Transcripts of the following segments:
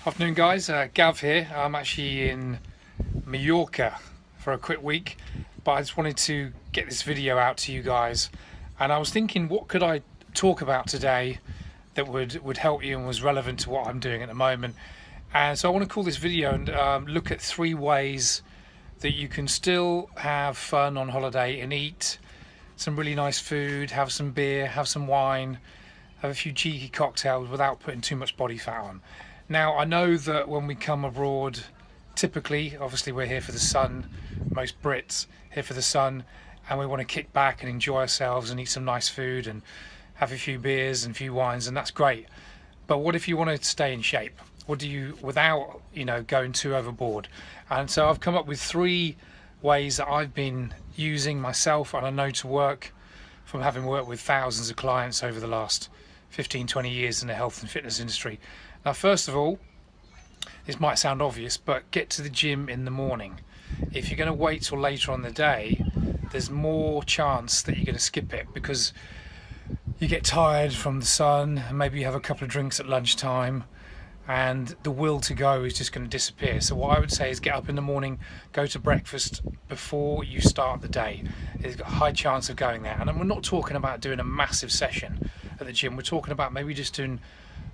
Afternoon guys, Gav here. I'm actually in Mallorca for a quick week, but I just wanted to get this video out to you guys, and I was thinking, what could I talk about today that would help you and was relevant to what I'm doing at the moment. And so I want to call this video and look at 3 ways that you can still have fun on holiday and eat some really nice food, have some beer, have some wine, have a few cheeky cocktails without putting too much body fat on. Now, I know that when we come abroad, typically, obviously we're here for the sun, most Brits here for the sun, and we want to kick back and enjoy ourselves and eat some nice food and have a few beers and a few wines, and that's great. But what if you want to stay in shape? What do you, without, going too overboard? And so I've come up with 3 ways that I've been using myself, and I know to work from having worked with thousands of clients over the last 15-20 years in the health and fitness industry. Now, first of all, this might sound obvious, but get to the gym in the morning. If you're going to wait till later on the day, there's more chance that you're going to skip it because you get tired from the sun, and maybe you have a couple of drinks at lunchtime, and the will to go is just going to disappear. So what I would say is get up in the morning, go to breakfast before you start the day. There's got a high chance of going there. And we're not talking about doing a massive session at the gym. We're talking about maybe just doing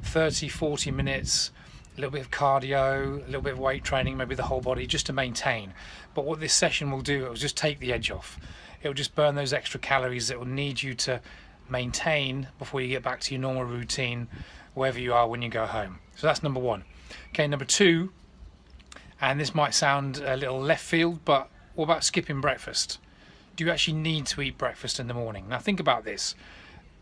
30-40 minutes, a little bit of cardio, a little bit of weight training, maybe the whole body, just to maintain. But what this session will do, it will just take the edge off. It will just burn those extra calories that will need you to maintain before you get back to your normal routine, wherever you are when you go home. So that's number 1. Okay, number 2, and this might sound a little left field, but what about skipping breakfast? Do you actually need to eat breakfast in the morning? Now think about this.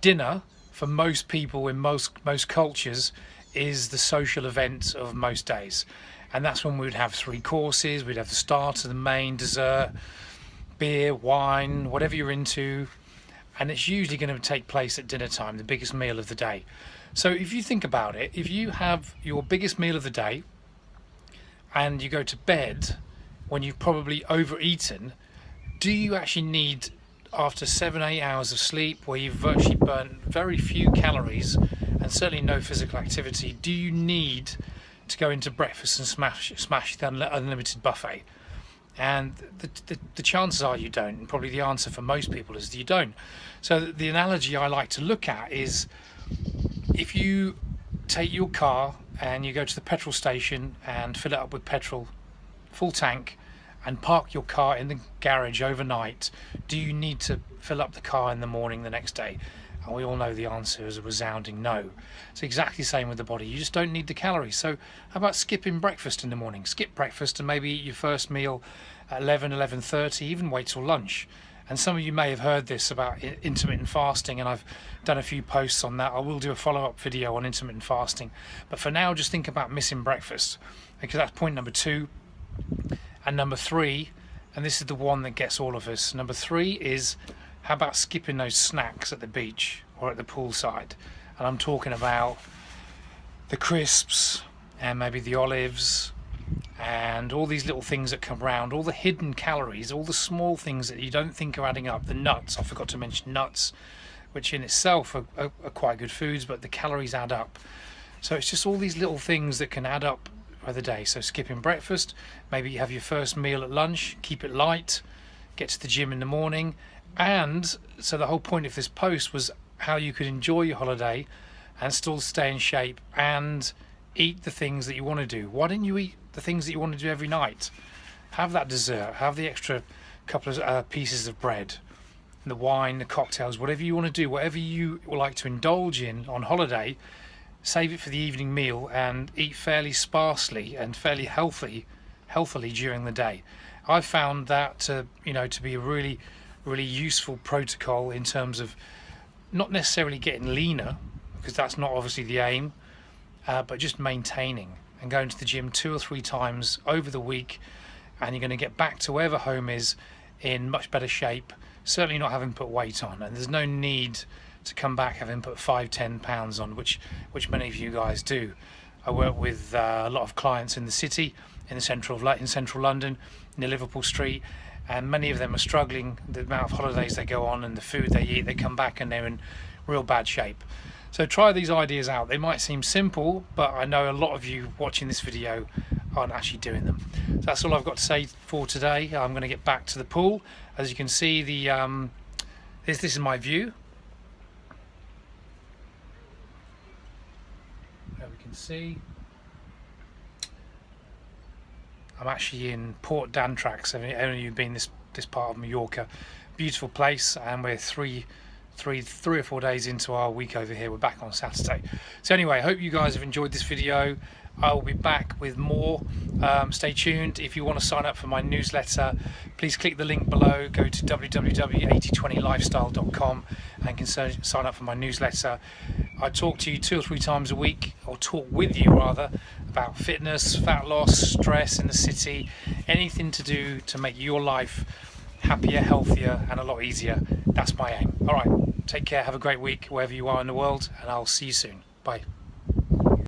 Dinner, for most people in most cultures, is the social event of most days. And that's when we would have 3 courses. We'd have the starter, the main, dessert, beer, wine, whatever you're into. And it's usually going to take place at dinner time, the biggest meal of the day. So if you think about it, if you have your biggest meal of the day and you go to bed when you've probably overeaten, do you actually need, after 7-8 hours of sleep where you've virtually burnt very few calories and certainly no physical activity, do you need to go into breakfast and smash the unlimited buffet? And the chances are you don't, and probably the answer for most people is that you don't. So the analogy I like to look at is, if you take your car and you go to the petrol station and fill it up with petrol, full tank, and park your car in the garage overnight, do you need to fill up the car in the morning the next day? And we all know the answer is a resounding no. It's exactly the same with the body. You just don't need the calories. So how about skipping breakfast in the morning? Skip breakfast and maybe eat your first meal at 11:30, even wait till lunch. And some of you may have heard this about intermittent fasting, and I've done a few posts on that. I will do a follow-up video on intermittent fasting. But for now, just think about missing breakfast, because that's point number 2. And number 3, and this is the one that gets all of us, number 3 is, how about skipping those snacks at the beach or at the poolside? And I'm talking about the crisps and maybe the olives and all these little things that come around, all the hidden calories, all the small things that you don't think are adding up. The nuts, I forgot to mention nuts, which in itself are quite good foods, but the calories add up. So it's just all these little things that can add up by the day. So skipping breakfast, maybe you have your first meal at lunch, keep it light, get to the gym in the morning. And so the whole point of this post was how you could enjoy your holiday and still stay in shape and eat the things that you want to do. Why don't you eat the things that you want to do every night? Have that dessert, have the extra couple of pieces of bread, the wine, the cocktails, whatever you want to do, whatever you would like to indulge in on holiday, save it for the evening meal and eat fairly sparsely and fairly healthily during the day. I've found that to be a really useful protocol in terms of not necessarily getting leaner, because that's not obviously the aim, but just maintaining and going to the gym 2 or 3 times over the week, and you're going to get back to wherever home is in much better shape, certainly not having put weight on. And there's no need to come back having put 5-10 pounds on, which many of you guys do. I work with a lot of clients in the city, in central London, near Liverpool Street, and many of them are struggling. The amount of holidays they go on and the food they eat, they come back and they're in real bad shape. So try these ideas out. They might seem simple, but I know a lot of you watching this video aren't actually doing them. So that's all I've got to say for today. I'm going to get back to the pool. As you can see, this is my view. There we can see. I'm actually in Port d'Antrax. Only you've been this part of Mallorca. Beautiful place, and we're three or 4 days into our week over here. We're back on Saturday. So anyway, I hope you guys have enjoyed this video. I will be back with more. Stay tuned. If you want to sign up for my newsletter, please click the link below. Go to www.8020lifestyle.com and can sign up for my newsletter. I talk to you 2 or 3 times a week, or talk with you rather, about fitness, fat loss, stress in the city, anything to do to make your life happier, healthier and a lot easier. That's my aim. All right, take care, have a great week wherever you are in the world, and I'll see you soon. Bye.